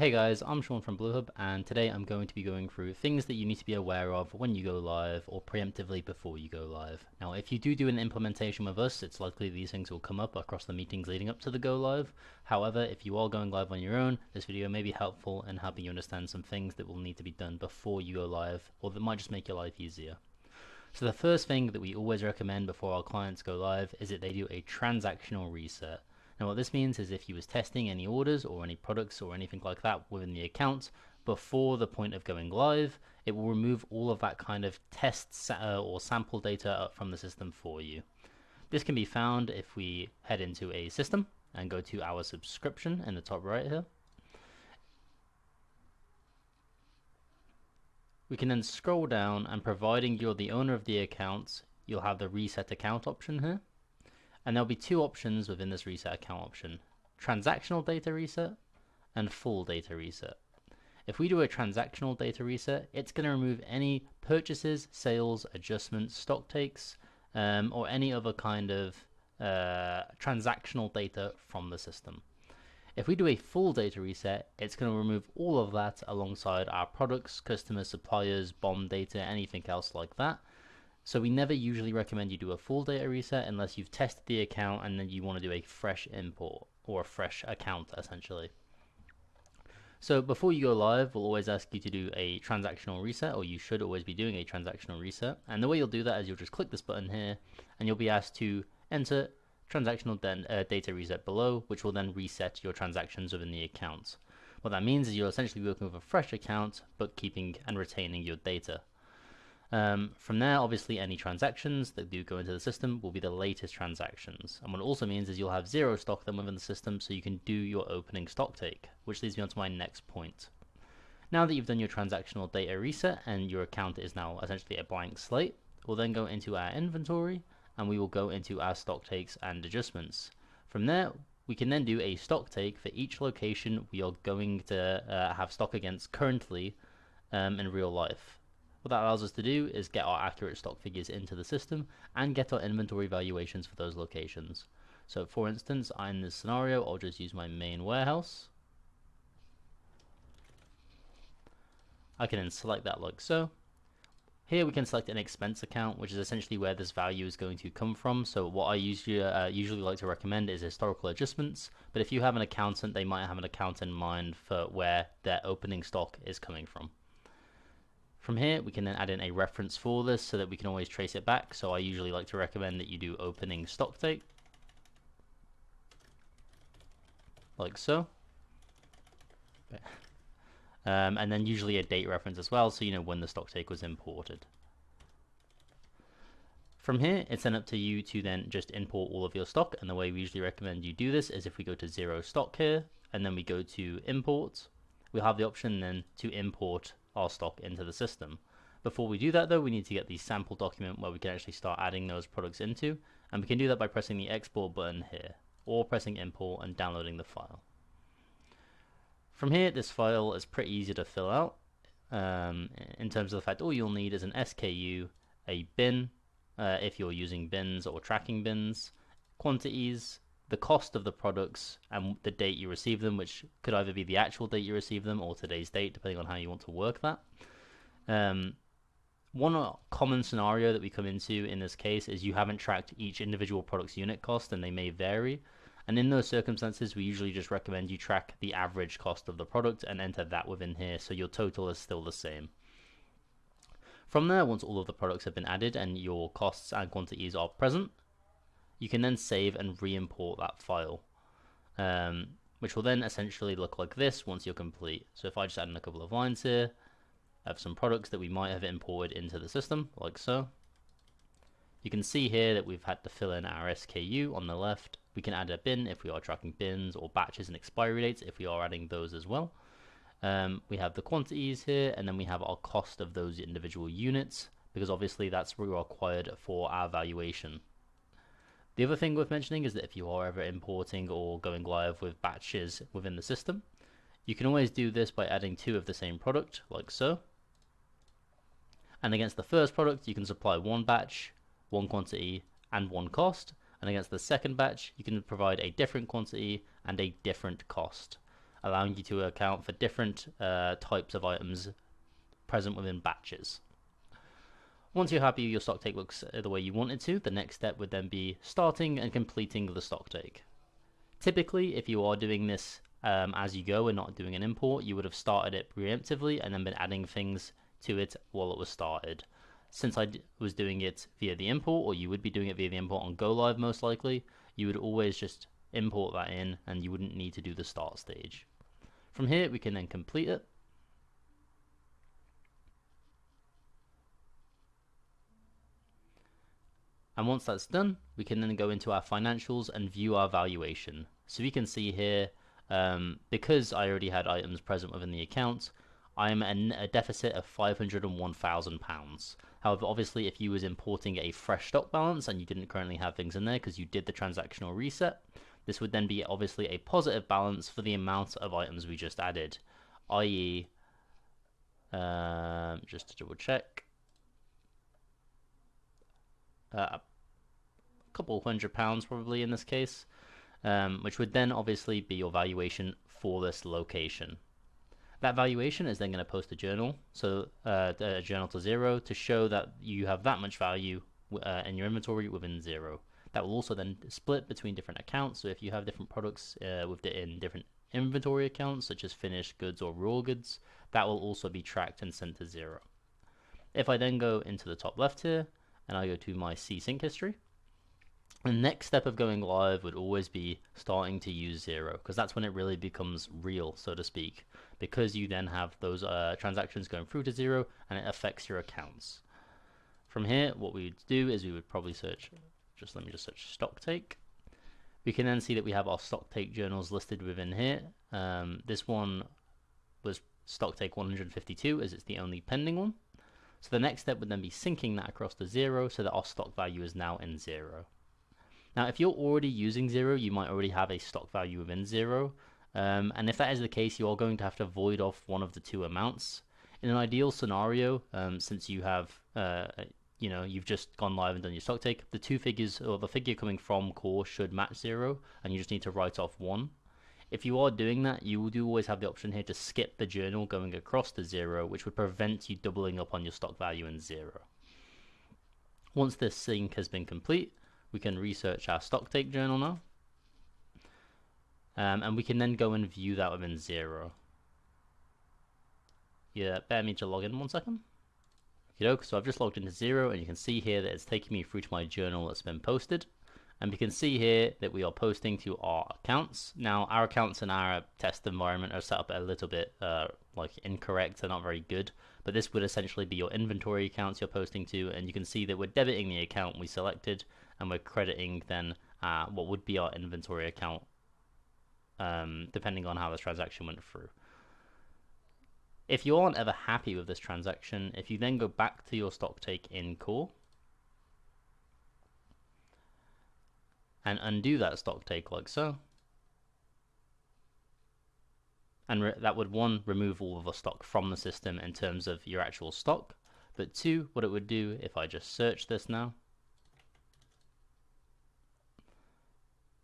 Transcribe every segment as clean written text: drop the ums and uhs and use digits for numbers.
Hey guys, I'm Sean from BlueHub, and today I'm going to be going through things that you need to be aware of when you go live or preemptively before you go live. Now, if you do an implementation with us, it's likely these things will come up across the meetings leading up to the go live. However, if you are going live on your own, this video may be helpful in helping you understand some things that will need to be done before you go live, or that might just make your life easier. So the first thing that we always recommend before our clients go live is that they do a transactional reset. Now what this means is if you was testing any orders or any products or anything like that within the account before the point of going live, it will remove all of that kind of tests or sample data from the system for you. This can be found if we head into a system and go to our subscription in the top right here. We can then scroll down, and providing you're the owner of the account, you'll have the reset account option here. And there'll be two options within this reset account option: transactional data reset and full data reset. If we do a transactional data reset, it's going to remove any purchases, sales, adjustments, stock takes, or any other kind of transactional data from the system. If we do a full data reset, it's going to remove all of that alongside our products, customers, suppliers, BOM data, anything else like that. So we never usually recommend you do a full data reset unless you've tested the account and then you want to do a fresh import or a fresh account essentially. So before you go live, we'll always ask you to do a transactional reset, or you should always be doing a transactional reset. And the way you'll do that is you'll just click this button here and you'll be asked to enter transactional data reset below, which will then reset your transactions within the account. What that means is you're essentially working with a fresh account but keeping and retaining your data. From there, obviously any transactions that do go into the system will be the latest transactions, and what it also means is you'll have zero stock then within the system, so you can do your opening stock take, which leads me on to my next point. Now that you've done your transactional data reset and your account is now essentially a blank slate, we'll then go into our inventory and we will go into our stock takes and adjustments. From there, we can then do a stock take for each location we are going to have stock against currently in real life. What that allows us to do is get our accurate stock figures into the system and get our inventory valuations for those locations. So for instance, in this scenario, I'll just use my main warehouse. I can then select that like so. Here we can select an expense account, which is essentially where this value is going to come from. So what I usually like to recommend is historical adjustments, but if you have an accountant, they might have an account in mind for where their opening stock is coming from. From here, we can then add in a reference for this so that we can always trace it back. So I usually like to recommend that you do opening stock take, like so. And then usually a date reference as well, so you know when the stock take was imported. From here, it's then up to you to then just import all of your stock, and the way we usually recommend you do this is if we go to zero stock here, and then we go to import, we'll have the option then to import our stock into the system. Before we do that though, we need to get the sample document where we can actually start adding those products into, and we can do that by pressing the export button here, or pressing import and downloading the file. From here, this file is pretty easy to fill out in terms of the fact all you'll need is an SKU, a bin if you're using bins or tracking bins, quantities, the cost of the products, and the date you receive them, which could either be the actual date you receive them or today's date, depending on how you want to work that. One common scenario that we come into in this case is you haven't tracked each individual product's unit cost, and they may vary. And in those circumstances, we usually just recommend you track the average cost of the product and enter that within here, so your total is still the same. From there, once all of the products have been added and your costs and quantities are present, you can then save and re-import that file, which will then essentially look like this once you're complete. So if I just add in a couple of lines here, I have some products that we might have imported into the system, like so. You can see here that we've had to fill in our SKU on the left. We can add a bin if we are tracking bins, or batches and expiry dates if we are adding those as well. We have the quantities here, and then we have our cost of those individual units, because obviously that's required for our valuation. The other thing worth mentioning is that if you are ever importing or going live with batches within the system, you can always do this by adding two of the same product, like so. And against the first product, you can supply one batch, one quantity, and one cost. And against the second batch, you can provide a different quantity and a different cost. allowing you to account for different types of items present within batches. Once you're happy your stock take looks the way you want it to, the next step would then be starting and completing the stock take. Typically, if you are doing this as you go and not doing an import, you would have started it preemptively and then been adding things to it while it was started. Since I was doing it via the import, or you would be doing it via the import on go live most likely, you would always just import that in and you wouldn't need to do the start stage. From here we can then complete it. And once that's done, we can then go into our financials and view our valuation. So we can see here, because I already had items present within the account, I'm a deficit of £501,000. However, obviously, if you was importing a fresh stock balance and you didn't currently have things in there because you did the transactional reset, this would then be obviously a positive balance for the amount of items we just added, i.e., just to double check, a couple £100 probably in this case, which would then obviously be your valuation for this location. That valuation is then going to post a journal, so a journal to zero to show that you have that much value in your inventory within zero. That will also then split between different accounts. So if you have different products in different inventory accounts, such as finished goods or raw goods, that will also be tracked and sent to zero. If I then go into the top left here and I go to my C-Sync history, the next step of going live would always be starting to use zero, because that's when it really becomes real, so to speak, because you then have those transactions going through to zero and it affects your accounts. From here, what we would do is we would probably search, let me just search stock take. We can then see that we have our stock take journals listed within here. This one was stock take 152 as it's the only pending one. So the next step would then be syncing that across to zero so that our stock value is now in zero. Now, if you're already using zero, you might already have a stock value within zero. And if that is the case, you are going to have to void off one of the two amounts. In an ideal scenario, since you have, you've just gone live and done your stock take, the two figures, or the figure coming from core should match zero, and you just need to write off one. If you are doing that, you do always have the option here to skip the journal going across to zero, which would prevent you doubling up on your stock value in zero. Once this sync has been complete, we can research our stock take journal now. And we can then go and view that within zero. Yeah, bear me to log in 1 second. Okay, so I've just logged into zero and you can see here that it's taking me through to my journal that's been posted. And we can see here that we are posting to our accounts. Now, our accounts in our test environment are set up a little bit incorrect. They're not very good. But this would essentially be your inventory accounts you're posting to. And you can see that we're debiting the account we selected and we're crediting then what would be our inventory account, depending on how this transaction went through. If you aren't ever happy with this transaction, if you then go back to your stock take in core and undo that stock take like so, and that would, one, remove all of the stock from the system in terms of your actual stock, but two, what it would do if I just search this now,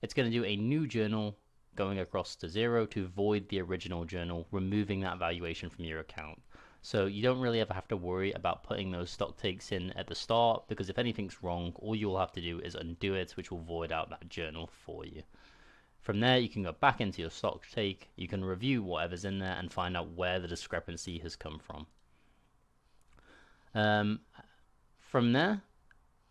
it's going to do a new journal going across to zero to void the original journal, removing that valuation from your account. So you don't really ever have to worry about putting those stock takes in at the start, because if anything's wrong, all you'll have to do is undo it, which will void out that journal for you. From there, you can go back into your stock take, you can review whatever's in there and find out where the discrepancy has come from. From there,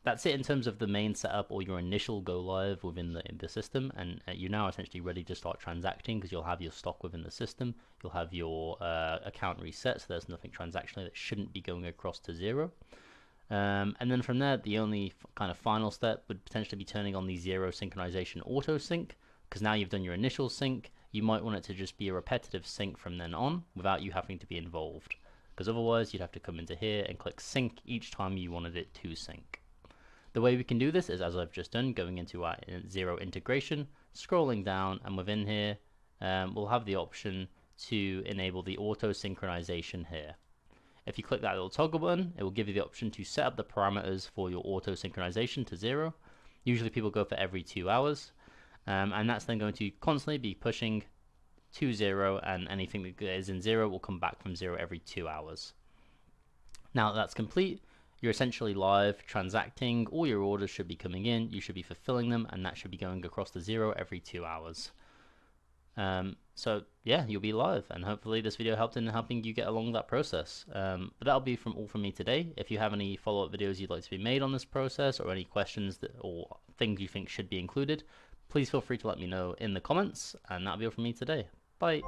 that's it in terms of the main setup or your initial go live within the system, and you're now essentially ready to start transacting because you'll have your stock within the system, you'll have your account reset, so there's nothing transactionally that shouldn't be going across to zero. And then from there, the only kind of final step would potentially be turning on the zero synchronization auto sync, because now you've done your initial sync, you might want it to just be a repetitive sync from then on without you having to be involved, because otherwise you'd have to come into here and click sync each time you wanted it to sync. The way we can do this is, as I've just done, going into our zero integration, scrolling down, and within here we'll have the option to enable the auto synchronization here. If you click that little toggle button, it will give you the option to set up the parameters for your auto synchronization to zero. Usually people go for every 2 hours, and that's then going to constantly be pushing to 0, and anything that is in 0 will come back from 0 every 2 hours. Now that that's complete, you're essentially live transacting. All your orders should be coming in, you should be fulfilling them, and that should be going across to 0 every 2 hours. So yeah, you'll be live, and hopefully this video helped in helping you get along that process. But that'll be all from me today. If you have any follow-up videos you'd like to be made on this process, or any questions or things you think should be included, please feel free to let me know in the comments, and that'll be all from me today. Bye.